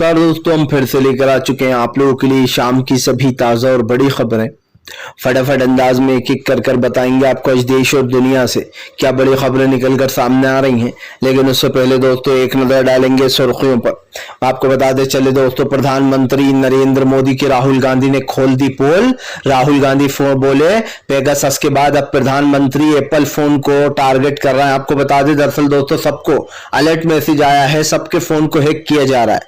नमस्कार दोस्तों, हम फिर से लेकर आ चुके हैं आप लोगों के लिए शाम की सभी ताजा और बड़ी खबरें। फटाफट अंदाज में एक एक कर कर बताएंगे आपको आज देश और दुनिया से क्या बड़ी खबरें निकल कर सामने आ रही हैं। लेकिन उससे पहले दोस्तों एक नजर डालेंगे सुर्खियों पर। आपको बताते चले दोस्तों, प्रधानमंत्री नरेंद्र मोदी की राहुल गांधी ने खोल दी पोल। राहुल गांधी बोले पेगासस के बाद अब प्रधानमंत्री एप्पल फोन को टारगेट कर रहा है। आपको बता दें दरअसल दोस्तों सबको अलर्ट मैसेज आया है, सबके फोन को हैक किया जा रहा है।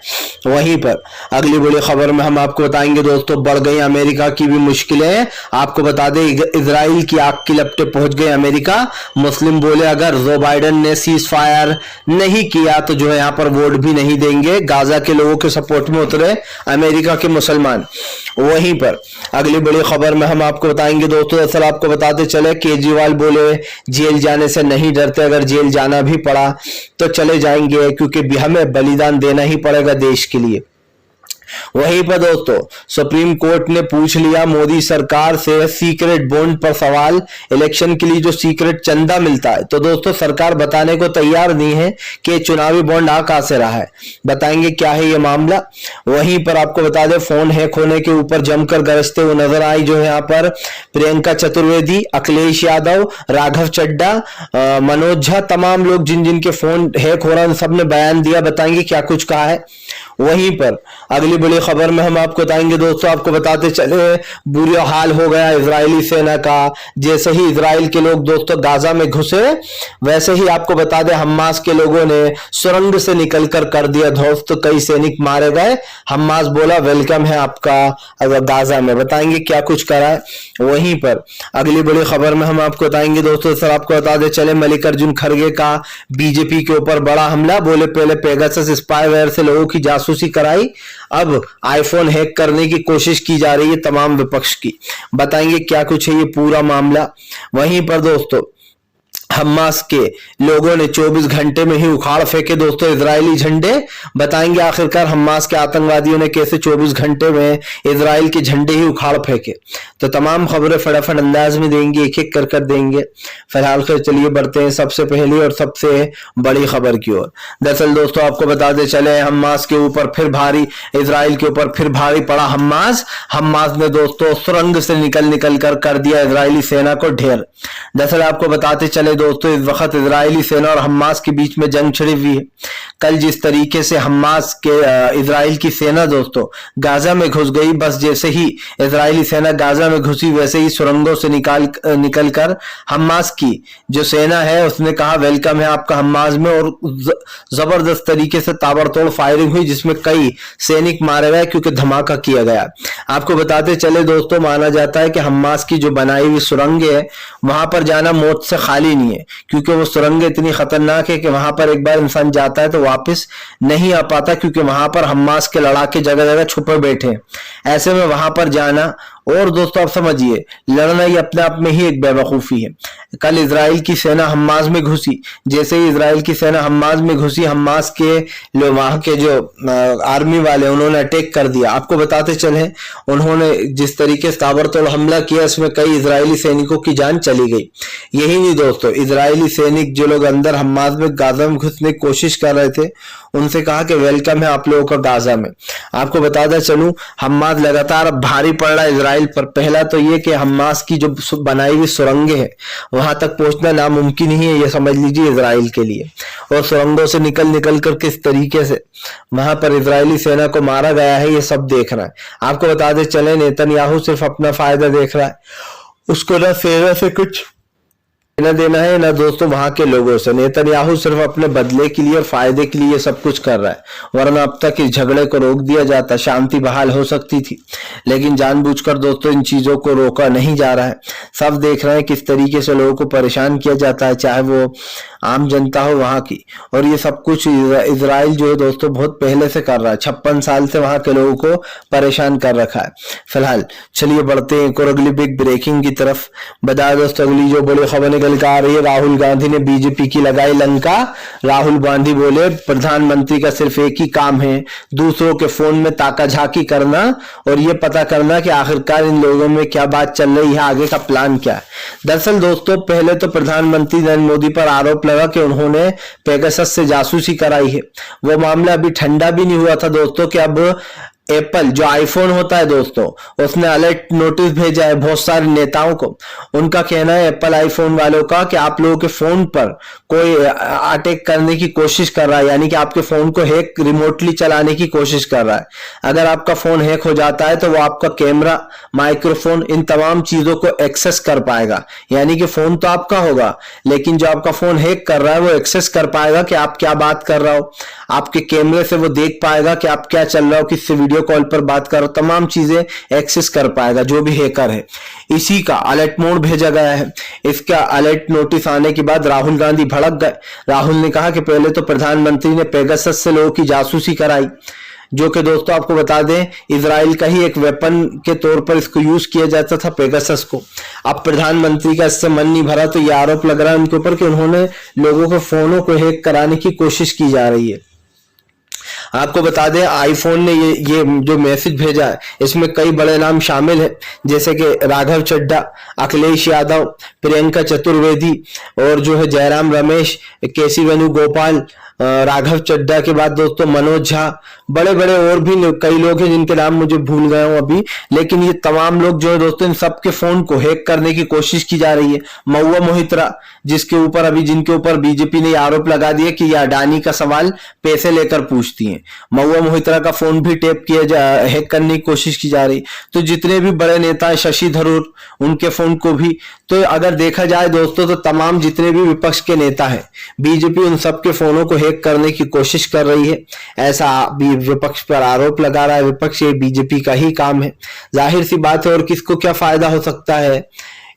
वहीं पर अगली बड़ी खबर में हम आपको बताएंगे दोस्तों, बढ़ गई अमेरिका की भी मुश्किलें। आपको बता दें इजराइल की आग की लपटे पहुंच गए अमेरिका। मुस्लिम बोले अगर जो बाइडेन ने सीज फायर नहीं किया तो जो है यहां पर वोट भी नहीं देंगे। गाजा के लोगों के सपोर्ट में उतरे अमेरिका के मुसलमान। वहीं पर अगली बड़ी खबर में हम आपको बताएंगे दोस्तों, असल आपको बताते चले केजरीवाल बोले जेल जाने से नहीं डरते, अगर जेल जाना भी पड़ा तो चले जाएंगे क्योंकि हमें बलिदान देना ही पड़ेगा देश के लिए। वहीं पर दोस्तों सुप्रीम कोर्ट ने पूछ लिया मोदी सरकार से सीक्रेट बॉन्ड पर सवाल। इलेक्शन के लिए जो सीक्रेट चंदा मिलता है तो दोस्तों सरकार बताने को तैयार नहीं है कि चुनावी बॉन्ड आ कहां से रहा है। बताएंगे क्या है ये मामला। वहीं पर आपको बता दें फोन हैक होने के ऊपर जमकर गरजते हुए नजर आई जो है यहाँ पर प्रियंका चतुर्वेदी, अखिलेश यादव, राघव चड्डा, मनोज झा, तमाम लोग जिन जिन के फोन हैक हो रहा है सबने बयान दिया। बताएंगे क्या कुछ कहा है। वहीं पर अगली बड़ी खबर में हम आपको बताएंगे दोस्तों, आपको बताते चले बुरा हाल हो गया इजरायली सेना का। जैसे ही इजराइल के लोग दोस्तों गाजा में घुसे वैसे ही आपको बता दें हम्मास के लोगों ने सुरंग से निकलकर कर दिया ध्वस्त, कई सैनिक मारे गए। हम्मास बोला वेलकम है आपका अगर गाजा में। बताएंगे क्या कुछ करा है। वहीं पर अगली बड़ी खबर में हम आपको बताएंगे दोस्तों, सर आपको बता दें चले मल्लिकार्जुन खड़गे का बीजेपी के ऊपर बड़ा हमला। बोले पहले पेगासस स्पाईवेयर से लोगों की जासूसी कराई, अब आईफोन हैक करने की कोशिश की जा रही है तमाम विपक्ष की। बताएंगे क्या कुछ है ये पूरा मामला। वहीं पर दोस्तों हम्मास के लोगों ने 24 घंटे में ही उखाड़ फेंके दोस्तों इजरायली झंडे। बताएंगे आखिरकार हम्मास के आतंकवादियों ने कैसे 24 घंटे में इजराइल के झंडे ही उखाड़ फेंके। तो तमाम खबरें फटाफट अंदाज में देंगे, एक एक कर देंगे। फिलहाल फिर चलिए बढ़ते हैं सबसे पहली और सबसे बड़ी खबर की ओर। दरअसल दोस्तों आपको बताते चले हम्मास के ऊपर फिर भारी, इजराइल के ऊपर फिर भारी पड़ा हम्मास। हम्मास ने दोस्तों सुरंग से निकल कर दिया इजरायली सेना को ढेर। दरअसल आपको बताते चले दोस्तों इस वक्त इजरायली सेना और हम्मास के बीच में जंग छिड़ी हुई है। कल जिस तरीके से हम्मास के इजराइल की सेना दोस्तों गाजा में घुस गई, बस जैसे ही इजरायली सेना गाजा में घुसी वैसे ही सुरंगों से निकल कर हम्मास की जो सेना है उसने कहा वेलकम है आपका हम्मास में, और जबरदस्त तरीके से ताबड़तोड़ फायरिंग हुई जिसमें कई सैनिक मारे गए क्योंकि धमाका किया गया। आपको बताते चले दोस्तों माना जाता है कि हम्मास की जो बनाई हुई सुरंगें है वहां पर जाना मौत से खाली नहीं है, क्योंकि वो सुरंगें इतनी खतरनाक है कि वहां पर एक बार इंसान जाता है तो वापस नहीं आ पाता, क्योंकि वहां पर हम्मास के लड़ाके जगह जगह छुपे बैठे हैं। ऐसे में वहां पर जाना और दोस्तों आप समझिए लड़ना ही अपने आप में ही एक बेवकूफी है। कल इजराइल की सेना हम्मास में घुसी, जैसे ही इजराइल की सेना हम्मास में घुसी हम्मास के वहां के जो आर्मी वाले उन्होंने अटैक कर दिया। आपको बताते चले उन्होंने जिस तरीके से ताबड़तोड़ हमला किया इसमें कई इजरायली सैनिकों की जान चली गई। यही नहीं दोस्तों, इजरायली सैनिक जो लोग अंदर हम्मास में गाजा में घुसने की कोशिश कर रहे थे उनसे कहा कि वेलकम है आप लोगों का गाजा में। आपको बताता चलूं हम्मास लगातार भारी पड़ रहा है इजराइल पर। पहला तो ये कि हम्मास की जो बनाई हुई सुरंगें हैं वहां तक पहुंचना नामुमकिन ही है, ये समझ लीजिए इजराइल के लिए। और सुरंगों से निकल कर किस तरीके से वहां पर इजरायली सेना को मारा गया है ये सब देख रहा है। आपको बताते चले नेतन्याहू सिर्फ अपना फायदा देख रहा है, उसको ना सेना से कुछ न देना है ना दोस्तों वहां के लोगों से। नेतन्याहू सिर्फ अपने बदले के लिए और फायदे के लिए सब कुछ कर रहा है, वरना अब तक इस झगड़े को रोक दिया जाता, शांति बहाल हो सकती थी। लेकिन जानबूझकर दोस्तों इन चीजों को रोका नहीं जा रहा है। सब देख रहे हैं किस तरीके से लोगों को परेशान किया जाता है, चाहे वो आम जनता हो वहां की। और ये सब कुछ इजराइल जो है दोस्तों बहुत पहले से कर रहा है, 56 साल से वहां के लोगों को परेशान कर रखा है। फिलहाल चलिए बढ़ते हैं एक और अगली बिग ब्रेकिंग की तरफ। बता दोस्तों अगली जो बड़ी खबर निकल कर आ रही है, राहुल गांधी ने बीजेपी की लगाई लंका। राहुल गांधी बोले प्रधानमंत्री का सिर्फ एक ही काम है, दूसरों के फोन में ताकाझाकी करना और ये पता करना कि आखिरकार इन लोगों में क्या बात चल रही है, आगे का प्लान क्या है। दरअसल दोस्तों पहले तो प्रधानमंत्री नरेंद्र मोदी पर आरोप लगा कि उन्होंने पेगासस से जासूसी कराई है। वो मामला अभी ठंडा भी नहीं हुआ था दोस्तों कि अब एप्पल जो आईफोन होता है दोस्तों, उसने अलर्ट नोटिस भेजा है बहुत सारे नेताओं को। उनका कहना है एप्पल आईफोन वालों का कि आप लोगों के फोन पर कोई अटैक करने की कोशिश कर रहा है, यानी कि आपके फोन को हैक रिमोटली चलाने की कोशिश कर रहा है। अगर आपका फोन हैक हो जाता है तो वो आपका कैमरा, माइक्रोफोन, इन तमाम चीजों को एक्सेस कर पाएगा। यानी कि फोन तो आपका होगा, लेकिन जो आपका फोन हैक कर रहा है वो एक्सेस कर पाएगा कि आप क्या बात कर रहा हो। आपके कैमरे से वो देख पाएगा कि आप क्या चल रहा हो, किससे वीडियो कॉल पर बात करो, तमाम चीजें एक्सेस कर पाएगा जो भी हैकर है। इसी का अलर्ट मोड भेजा गया है। इसका अलर्ट नोटिस आने के बाद राहुल गांधी भड़क गए। राहुल ने कहा कि पहले तो प्रधानमंत्री ने पेगासस से लोगों की जासूसी कराई, जो कि दोस्तों आपको बता दें इजराइल का ही एक वेपन के तौर पर इसको यूज किया जाता था पेगासस को। अब प्रधानमंत्री का इससे मन नहीं भरा तो यह आरोप लग रहा है उनके ऊपर कि उन्होंने लोगों के फोनों को हैक कराने की कोशिश की जा रही है। आपको बता दें आईफोन ने ये जो मैसेज भेजा है इसमें कई बड़े नाम शामिल है, जैसे कि राघव चड्ढा, अखिलेश यादव, प्रियंका चतुर्वेदी और जो है जयराम रमेश, केसी वेणुगोपाल, राघव चड्ढा के बाद दोस्तों मनोज झा, बड़े बड़े और भी कई लोग हैं जिनके नाम मुझे भूल गया हूं अभी। लेकिन ये तमाम लोग जो है दोस्तों इन सबके फोन को हैक करने की कोशिश की जा रही है। महुआ मोहित्रा, जिनके ऊपर बीजेपी ने आरोप लगा दिया कि ये अडानी का सवाल पैसे लेकर पूछती हैं, महुआ मोहित्रा का फोन भी टैप हैक करने की कोशिश की जा रही। तो जितने भी बड़े नेता है, शशि थरूर, उनके फोन को भी, तो अगर देखा जाए दोस्तों तो तमाम जितने भी विपक्ष के नेता हैं, बीजेपी उन सबके फोनों को हैक करने की कोशिश कर रही है, ऐसा विपक्ष पर आरोप लगा रहा है। विपक्ष ये बीजेपी का ही काम है, जाहिर सी बात है। और किसको क्या फायदा हो सकता है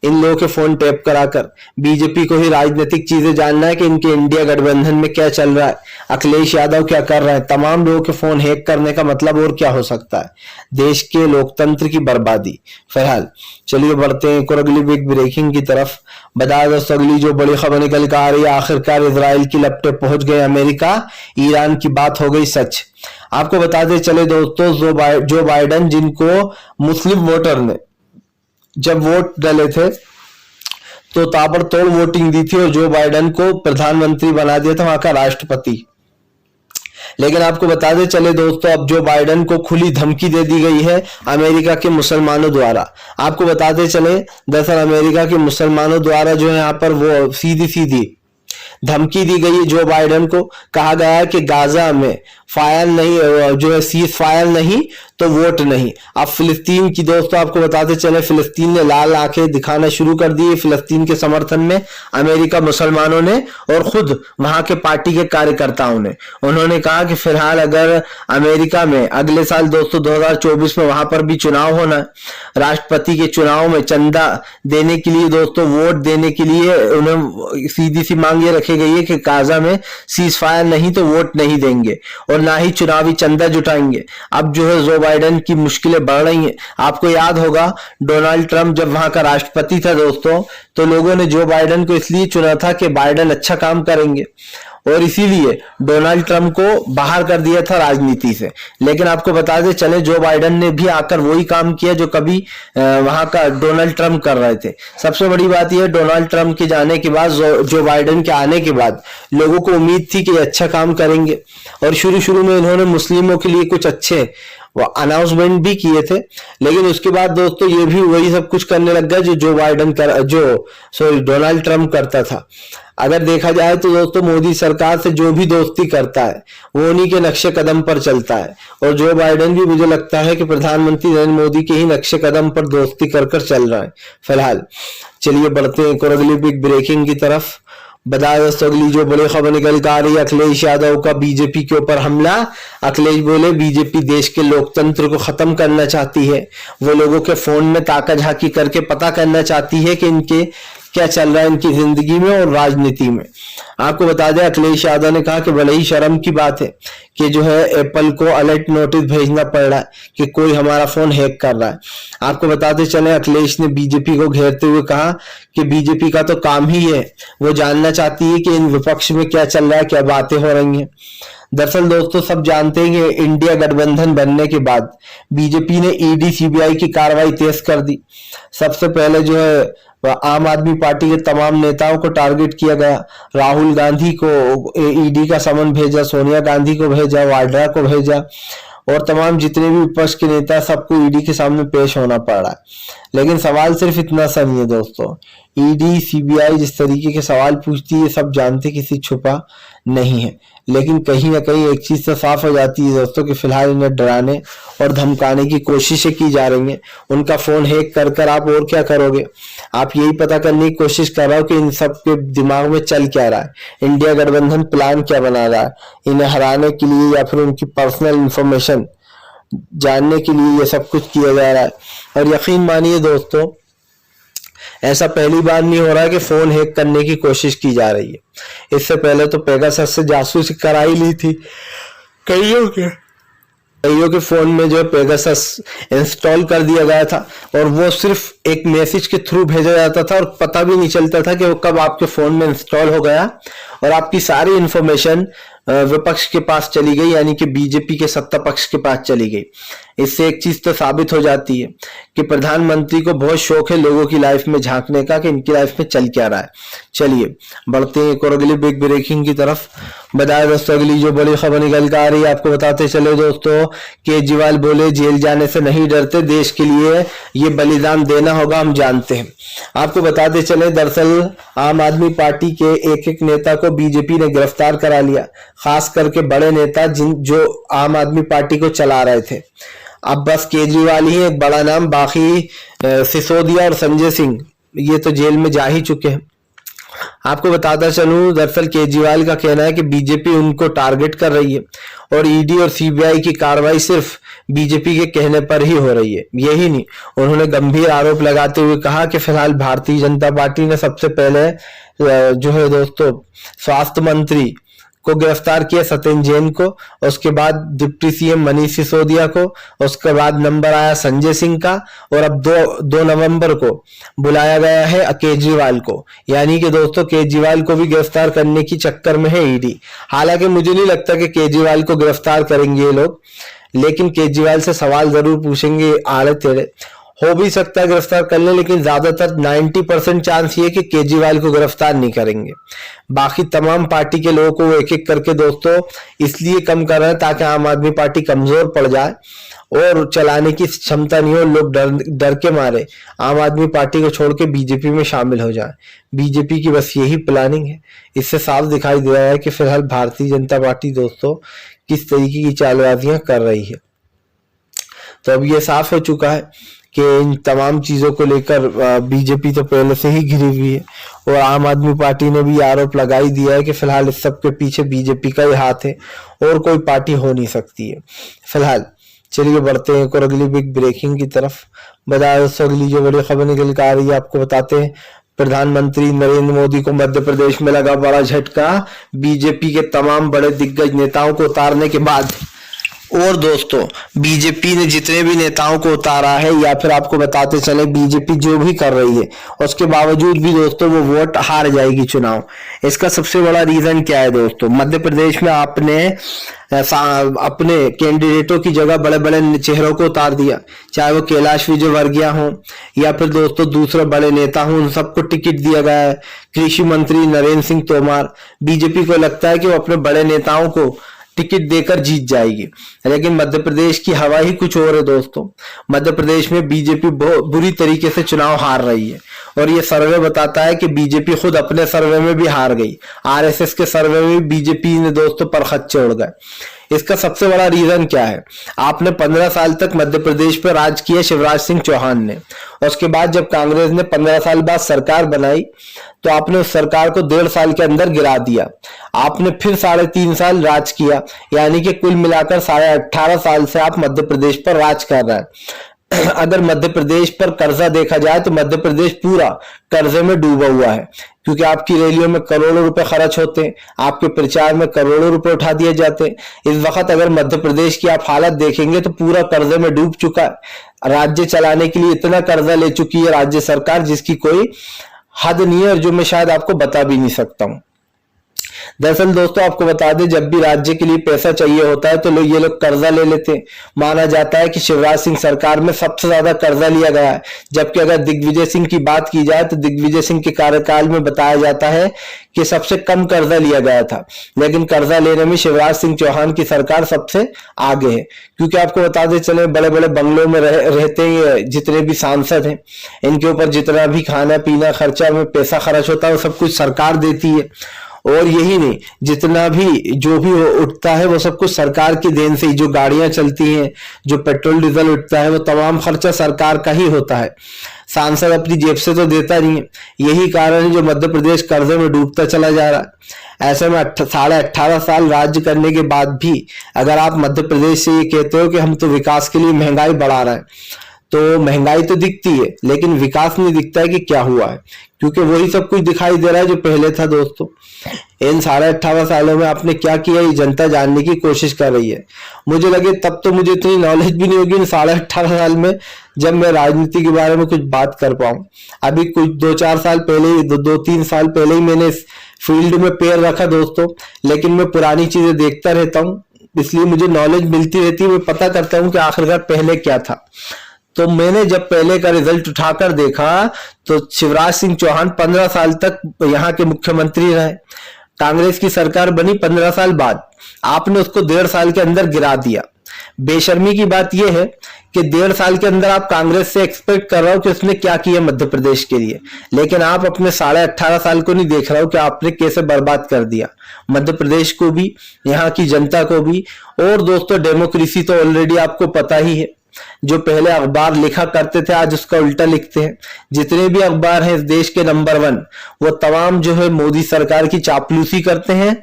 इन लोगों के फोन टैप कराकर? बीजेपी को ही राजनीतिक चीजें जानना है कि इनके इंडिया गठबंधन में क्या चल रहा है, अखिलेश यादव क्या कर रहे हैं। तमाम लोगों के फोन हैक करने का मतलब और क्या हो सकता है? देश के लोकतंत्र की बर्बादी। फिलहाल चलिए बढ़ते हैं एक और अगली बिग ब्रेकिंग की तरफ। बता दोस्तों अगली जो बड़ी खबर निकल कर आ रही है, आखिरकार इजराइल की लपटें पहुंच गए अमेरिका, ईरान की बात हो गई सच। आपको बताते चले दोस्तों जो बाइडेन, जिनको मुस्लिम वोटर ने जब वोट डाले थे तो ताबड़तोड़ वोटिंग दी थी और जो बाइडेन को प्रधानमंत्री बना दिया था, वहां का राष्ट्रपति। लेकिन आपको बताते चले दोस्तों अब जो बाइडेन को खुली धमकी दे दी गई है अमेरिका के मुसलमानों द्वारा। आपको बताते चले दरअसल अमेरिका के मुसलमानों द्वारा जो है यहाँ पर वो सीधी सीधी धमकी दी गई है जो बाइडेन को। कहा गया है कि गाजा में फायर नहीं, जो है सीज फायर नहीं तो वोट नहीं। अब फिलिस्तीन की दोस्तों आपको बताते चले फिलिस्तीन ने लाल आंखें दिखाना शुरू कर दी है फिलिस्तीन के समर्थन में, अमेरिका मुसलमानों ने और खुद वहां के पार्टी के कार्यकर्ताओं ने। उन्होंने कहा कि फिलहाल अगर अमेरिका में अगले साल दोस्तों 2024 में वहां पर भी चुनाव होना है, राष्ट्रपति के चुनाव में चंदा देने के लिए दोस्तों, वोट देने के लिए उन्हें सीधी सी मांग ये रखी गई है कि गाजा में सीज फायर नहीं तो वोट नहीं देंगे और ना ही चुनावी चंदा जुटाएंगे। अब जो है जो बाइडेन की मुश्किलें बढ़ रही हैं। आपको याद होगा डोनाल्ड ट्रंप जब वहां का राष्ट्रपति था दोस्तों, तो लोगों ने जो बाइडेन को इसलिए चुना था कि बाइडेन अच्छा काम करेंगे और इसीलिए डोनाल्ड ट्रंप को बाहर कर दिया था राजनीति से। लेकिन आपको बताते चले जो बाइडेन ने भी आकर वही काम किया जो कभी वहां का डोनाल्ड ट्रंप कर रहे थे। सबसे बड़ी बात यह डोनाल्ड ट्रंप के जाने के बाद, जो बाइडेन के आने के बाद लोगों को उम्मीद थी कि अच्छा काम करेंगे और शुरू में इन्होंने मुस्लिमों के लिए कुछ अच्छे वो अनाउंसमेंट भी किए थे। लेकिन उसके बाद दोस्तों ये भी वही सब कुछ करने लग गया जो डोनाल्ड ट्रंप करता था। अगर देखा जाए तो दोस्तों मोदी सरकार से जो भी दोस्ती करता है वो उन्हीं के नक्शे कदम पर चलता है और जो बाइडेन भी मुझे लगता है कि प्रधानमंत्री नरेंद्र मोदी के ही नक्शे कदम पर दोस्ती कर चल रहा है। फिलहाल चलिए बढ़ते हैं एक और अगली बिग ब्रेकिंग की तरफ। बताया दोस्तों अगली जो बड़ी खबर निकल कर आ रही है, अखिलेश यादव का बीजेपी के ऊपर हमला। अखिलेश बोले बीजेपी देश के लोकतंत्र को खत्म करना चाहती है, वो लोगों के फोन में ताका झाकी करके पता करना चाहती है कि इनके क्या चल रहा है इनकी जिंदगी में और राजनीति में। आपको बता दें अखिलेश यादव ने कहा कि बड़े ही शर्म की बात है कि जो है एप्पल को अलर्ट नोटिस भेजना पड़ रहा है कि कोई हमारा फोन हैक कर रहा है। आपको बताते चले अखिलेश ने बीजेपी को घेरते हुए कहा कि बीजेपी का तो काम ही है, वो जानना चाहती है कि इन विपक्ष में क्या चल रहा है, क्या बातें हो रही हैं। दरअसल दोस्तों सब जानते हैं कि इंडिया गठबंधन बनने के बाद बीजेपी ने ईडी सीबीआई की कार्रवाई तेज कर दी। सबसे पहले जो है आम आदमी पार्टी के तमाम नेताओं को टारगेट किया गया। राहुल राहुल गांधी को ईडी का समन भेजा, सोनिया गांधी को भेजा, वाड्रा को भेजा और तमाम जितने भी विपक्ष के नेता सबको ईडी के सामने पेश होना पड़ रहा है। लेकिन सवाल सिर्फ इतना सा नहीं है दोस्तों, ईडी सीबीआई जिस तरीके के सवाल पूछती है सब जानते, किसी छुपा नहीं है। लेकिन कहीं ना कहीं एक चीज तो साफ हो जाती है दोस्तों कि फिलहाल इन्हें डराने और धमकाने की कोशिशें की जा रही हैं। उनका फोन हैक कर कर आप और क्या करोगे, आप यही पता करने की कोशिश कर रहे हो कि इन सब के दिमाग में चल क्या रहा है, इंडिया गठबंधन प्लान क्या बना रहा है इन्हें हराने के लिए, या फिर उनकी पर्सनल इंफॉर्मेशन जानने के लिए ये सब कुछ किया जा रहा है। और यकीन मानिए दोस्तों, ऐसा पहली बार नहीं हो रहा है कि फोन हैक करने की कोशिश की जा रही है। इससे पहले तो पेगासस से जासूसी कराई ली थी कईयों के फोन में जो है पेगासस इंस्टॉल कर दिया गया था और वो सिर्फ एक मैसेज के थ्रू भेजा जाता था और पता भी नहीं चलता था कि वो कब आपके फोन में इंस्टॉल हो गया और आपकी सारी इंफॉर्मेशन विपक्ष के पास चली गई, यानी कि बीजेपी के सत्ता पक्ष के पास चली गई। इससे एक चीज तो साबित हो जाती है कि प्रधानमंत्री को बहुत शौक है लोगों की लाइफ में झांकने का कि इनकी लाइफ में चल क्या रहा है। चलिए बढ़ते हैं एक और अगली बिग ब्रेकिंग की तरफ। बताया दोस्तों अगली जो बड़ी खबर निकल कर आ रही है, आपको बताते चले दोस्तों, केजरीवाल बोले जेल जाने से नहीं डरते, देश के लिए ये बलिदान देना होगा, हम जानते हैं। आपको बताते चले दरअसल आम आदमी पार्टी के एक एक नेता को बीजेपी ने गिरफ्तार करा लिया, खास करके बड़े नेता जो आम आदमी पार्टी को चला रहे थे। अब बस केजरीवाल ही एक बड़ा नाम, बाकी सिसोदिया और संजय सिंह ये तो जेल में जा ही चुके हैं। आपको बताता चलूं दरअसल केजरीवाल का कहना है कि बीजेपी उनको टारगेट कर रही है और ईडी और सीबीआई की कार्रवाई सिर्फ बीजेपी के कहने पर ही हो रही है। यही नहीं, उन्होंने गंभीर आरोप लगाते हुए कहा कि फिलहाल भारतीय जनता पार्टी ने सबसे पहले जो है दोस्तों स्वास्थ्य मंत्री को गिरफ्तार किया, सत्येंद्र जैन को, उसके बाद डिप्टी सीएम मनीष सिसोदिया को, उसके बाद नंबर आया संजय सिंह का और अब 2 नवंबर को बुलाया गया है केजरीवाल को। यानी कि दोस्तों केजरीवाल को भी गिरफ्तार करने की चक्कर में है ईडी। हालांकि मुझे नहीं लगता कि केजरीवाल को गिरफ्तार करेंगे ये लोग, लेकिन केजरीवाल से सवाल जरूर पूछेंगे आड़े टेढ़े। हो भी सकता है गिरफ्तार कर ले, लेकिन ज्यादातर 90% चांस ये कि केजरीवाल को गिरफ्तार नहीं करेंगे। बाकी तमाम पार्टी के लोगों को वो एक एक करके दोस्तों इसलिए कम कर रहे हैं ताकि आम आदमी पार्टी कमजोर पड़ जाए और चलाने की क्षमता नहीं हो, लोग डर के मारे आम आदमी पार्टी को छोड़ के बीजेपी में शामिल हो जाए। बीजेपी की बस यही प्लानिंग है। इससे साफ दिखाई दे रहा है कि फिलहाल भारतीय जनता पार्टी दोस्तों किस तरीके की चालबाजियां कर रही है। तो अब ये साफ हो चुका है कि इन तमाम चीजों को लेकर बीजेपी तो पहले से ही घिरी हुई है और आम आदमी पार्टी ने भी आरोप लगा ही दिया है कि फिलहाल इस सब के पीछे बीजेपी का ही हाथ है और कोई पार्टी हो नहीं सकती है फिलहाल। चलिए बढ़ते हैं और अगली बिग ब्रेकिंग की तरफ। बताया दोस्तों अगली जो बड़ी खबर निकल कर आ रही है, आपको बताते हैं प्रधानमंत्री नरेंद्र मोदी को मध्य प्रदेश में लगा बड़ा झटका, बीजेपी के तमाम बड़े दिग्गज नेताओं को उतारने के बाद। और दोस्तों बीजेपी ने जितने भी नेताओं को उतारा है, या फिर आपको बताते चले बीजेपी जो भी कर रही है उसके बावजूद भी दोस्तों वो वोट हार जाएगी चुनाव। इसका सबसे बड़ा रीजन क्या है दोस्तों, मध्य प्रदेश में आपने अपने कैंडिडेटों की जगह बड़े बड़े चेहरों को उतार दिया, चाहे वो कैलाश विजयवर्गीय हो या फिर दोस्तों दूसरे बड़े नेता हो, उन सबको टिकट दिया गया है। कृषि मंत्री नरेंद्र सिंह तोमर, बीजेपी को लगता है कि वो अपने बड़े नेताओं को टिकट देकर जीत जाएगी, लेकिन मध्य प्रदेश की हवा ही कुछ और है दोस्तों। मध्य प्रदेश में बीजेपी बहुत बुरी तरीके से चुनाव हार रही है और ये सर्वे बताता है कि बीजेपी खुद अपने सर्वे में भी हार गई, आरएसएस के सर्वे में बीजेपी ने दोस्तों परखच्चे उड़ गए। इसका सबसे बड़ा रीजन क्या है, आपने 15 साल तक मध्य प्रदेश पर राज किया शिवराज सिंह चौहान ने, उसके बाद जब कांग्रेस ने 15 साल बाद सरकार बनाई तो आपने उस सरकार को 1.5 साल के अंदर गिरा दिया। आपने फिर 3.5 साल राज किया, यानी कि कुल मिलाकर 18.5 साल से आप मध्य प्रदेश पर राज कर रहे हैं। अगर मध्य प्रदेश पर कर्जा देखा जाए तो मध्य प्रदेश पूरा कर्जे में डूबा हुआ है, क्योंकि आपकी रैलियों में करोड़ों रुपए खर्च होते हैं, आपके प्रचार में करोड़ों रुपए उठा दिए जाते हैं। इस वक्त अगर मध्य प्रदेश की आप हालत देखेंगे तो पूरा कर्जे में डूब चुका है। राज्य चलाने के लिए इतना कर्जा ले चुकी है राज्य सरकार जिसकी कोई हद नहीं है और जो मैं शायद आपको बता भी नहीं सकता हूं। दरअसल दोस्तों आपको बता दें, जब भी राज्य के लिए पैसा चाहिए होता है तो ये लोग कर्जा ले लेते हैं। माना जाता है कि शिवराज सिंह सरकार में सबसे ज्यादा कर्जा लिया गया है, जबकि अगर दिग्विजय सिंह की बात की जाए तो दिग्विजय सिंह के कार्यकाल में बताया जाता है कि सबसे कम कर्जा लिया गया था। लेकिन कर्जा लेने में शिवराज सिंह चौहान की सरकार सबसे आगे है, क्योंकि आपको बता दें चले बड़े बड़े बंगलों में रहते हैं जितने भी सांसद हैं, इनके ऊपर जितना भी खाना पीना खर्चा में पैसा खर्च होता है वो सब कुछ सरकार देती है। और यही नहीं, जितना भी जो भी उठता है वो सब कुछ सरकार की देन से ही, जो गाड़ियां चलती हैं, जो पेट्रोल डीजल उठता है वो तमाम खर्चा सरकार का ही होता है। सांसद अपनी जेब से तो देता नहीं है। यही कारण है जो मध्य प्रदेश कर्जे में डूबता चला जा रहा है। ऐसे में 18.5 साल राज्य करने के बाद भी अगर आप मध्य प्रदेश से ये कहते हो कि हम तो विकास के लिए महंगाई बढ़ा रहे हैं, तो महंगाई तो दिखती है लेकिन विकास नहीं दिखता है कि क्या हुआ है, क्योंकि वही सब कुछ दिखाई दे रहा है जो पहले था। दोस्तों इन 18.5 सालों में आपने क्या किया ये जनता जानने की कोशिश कर रही है। मुझे लगे तब तो मुझे इतनी नॉलेज भी नहीं होगी इन 18.5 साल में जब मैं राजनीति के बारे में कुछ बात कर पाऊं। अभी कुछ 2-4 साल पहले ही 2-3 साल पहले ही मैंने इस फील्ड में पैर रखा दोस्तों, लेकिन मैं पुरानी चीजें देखता रहता हूँ, इसलिए मुझे नॉलेज मिलती रहती है। मैं पता करता हूँ कि आखिरकार पहले क्या था। तो मैंने जब पहले का रिजल्ट उठाकर देखा तो शिवराज सिंह चौहान 15 साल तक यहाँ के मुख्यमंत्री रहे। कांग्रेस की सरकार बनी 15 साल बाद, आपने उसको 1.5 साल के अंदर गिरा दिया। बेशर्मी की बात यह है कि 1.5 साल के अंदर आप कांग्रेस से एक्सपेक्ट कर रहे हो कि उसने क्या किया मध्य प्रदेश के लिए, लेकिन आप अपने 18.5 साल को नहीं देख रहे हो कि आपने कैसे बर्बाद कर दिया मध्य प्रदेश को भी, यहाँ की जनता को भी। और दोस्तों डेमोक्रेसी तो ऑलरेडी आपको पता ही है, जो पहले अखबार लिखा करते थे आज उसका उल्टा लिखते हैं। जितने भी अखबार हैं इस देश के नंबर 1 वो तमाम जो है मोदी सरकार की चापलूसी करते हैं,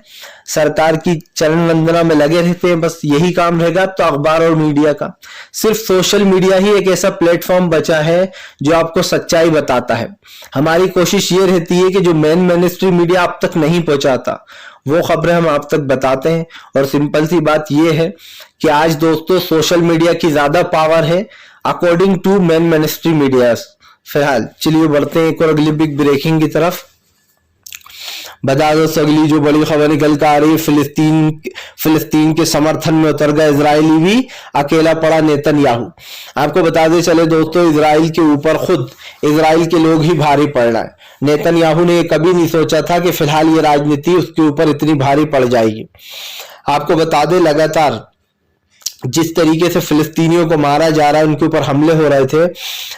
सरकार की चरण वंदना में लगे रहते हैं। बस यही काम रहेगा तो अखबार और मीडिया का। सिर्फ सोशल मीडिया ही एक ऐसा प्लेटफॉर्म बचा है जो आपको सच्चाई बताता है। हमारी कोशिश ये रहती है कि जो मेन स्ट्रीम मीडिया आप तक नहीं पहुंचाता वो खबरें हम आप तक बताते हैं। और सिंपल सी बात यह है कि आज दोस्तों सोशल मीडिया की ज्यादा पावर है according to mainstream media. फिलहाल चलिए बढ़ते हैं एक और अगली बिग ब्रेकिंग की तरफ। बता दो अगली जो बड़ी खबर निकल कर आ रही है, फिलिस्तीन के समर्थन में उतर गया इजरायली भी, अकेला पड़ा नेतन्याहू। आपको बता दे चले दोस्तों इजराइल के ऊपर खुद इजराइल के लोग ही भारी पड़ रहा है। नेतन्याहू ने कभी नहीं सोचा था कि फिलहाल ये राजनीति उसके ऊपर इतनी भारी पड़ जाएगी। आपको बता दे लगातार जिस तरीके से फिलिस्तीनियों को मारा जा रहा है, उनके ऊपर हमले हो रहे थे,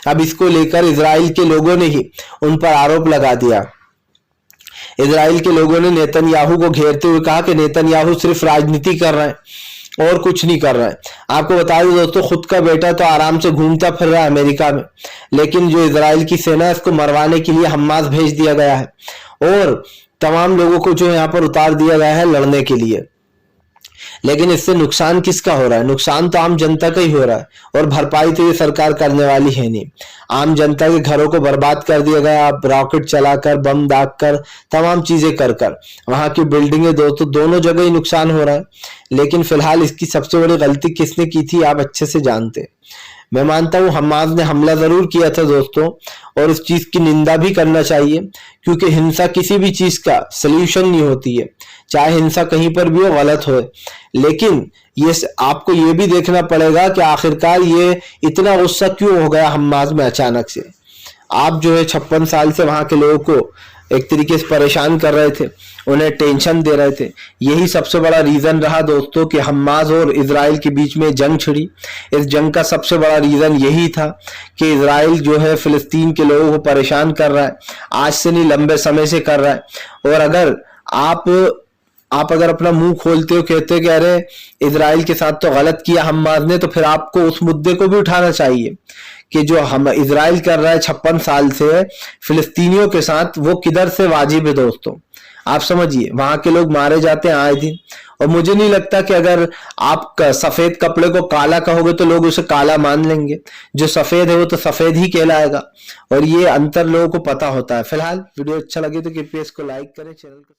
अब इसको लेकर इजराइल के लोगों ने ही उन पर आरोप लगा दिया। इजराइल के लोगों ने नेतन्याहू को घेरते हुए कहा कि नेतन्याहू सिर्फ राजनीति कर रहा है और कुछ नहीं कर रहा है। आपको बता दें दोस्तों खुद का बेटा तो आराम से घूमता फिर रहा है अमेरिका में, लेकिन जो इजराइल की सेना है इसको मरवाने के लिए हमास भेज दिया गया है और तमाम लोगों को जो यहाँ पर उतार दिया गया है लड़ने के लिए। लेकिन इससे नुकसान किसका हो रहा है? नुकसान तो आम जनता का ही हो रहा है, और भरपाई तो ये सरकार करने वाली है नहीं। आम जनता के घरों को बर्बाद कर दिया गया, आप रॉकेट चलाकर, बम दागकर, तमाम चीजें कर वहां की बिल्डिंगें दोस्तों दोनों जगह ही नुकसान हो रहा है। लेकिन फिलहाल इसकी सबसे बड़ी गलती किसने की थी आप अच्छे से जानते हैं। मैं मानता हूं हमास ने हमला जरूर किया था दोस्तों, और इस चीज की निंदा भी करना चाहिए, क्योंकि हिंसा किसी भी चीज का सल्यूशन नहीं होती है, चाहे हिंसा कहीं पर भी हो गलत हो। लेकिन ये आपको ये भी देखना पड़ेगा कि आखिरकार ये इतना गुस्सा क्यों हो गया हमास में अचानक से। आप जो है 56 साल से वहां के लोगों को एक तरीके से परेशान कर रहे थे, उन्हें टेंशन दे रहे थे। यही सबसे बड़ा रीजन रहा दोस्तों कि हमास और इजराइल के बीच में जंग छिड़ी। इस जंग का सबसे बड़ा रीजन यही था कि इजराइल जो है फिलिस्तीन के लोगों को परेशान कर रहा है, आज से नहीं लंबे समय से कर रहा है। और अगर आप अगर अपना मुंह खोलते हो, कहते हो कि अरे इजराइल के साथ तो गलत किया हमास ने, तो फिर आपको उस मुद्दे को भी उठाना चाहिए कि जो हम इजराइल कर रहा है 56 साल से फिलिस्तीनियों के साथ, वो किधर से वाजिब है दोस्तों। आप समझिए वहां के लोग मारे जाते हैं आए दिन, और मुझे नहीं लगता कि अगर आप सफेद कपड़े को काला कहोगे तो लोग उसे काला मान लेंगे। जो सफेद है वो तो सफेद ही कहलाएगा, और ये अंतर लोगों को पता होता है। फिलहाल वीडियो अच्छा लगे तो कृपया इसको लाइक करें, चैनल को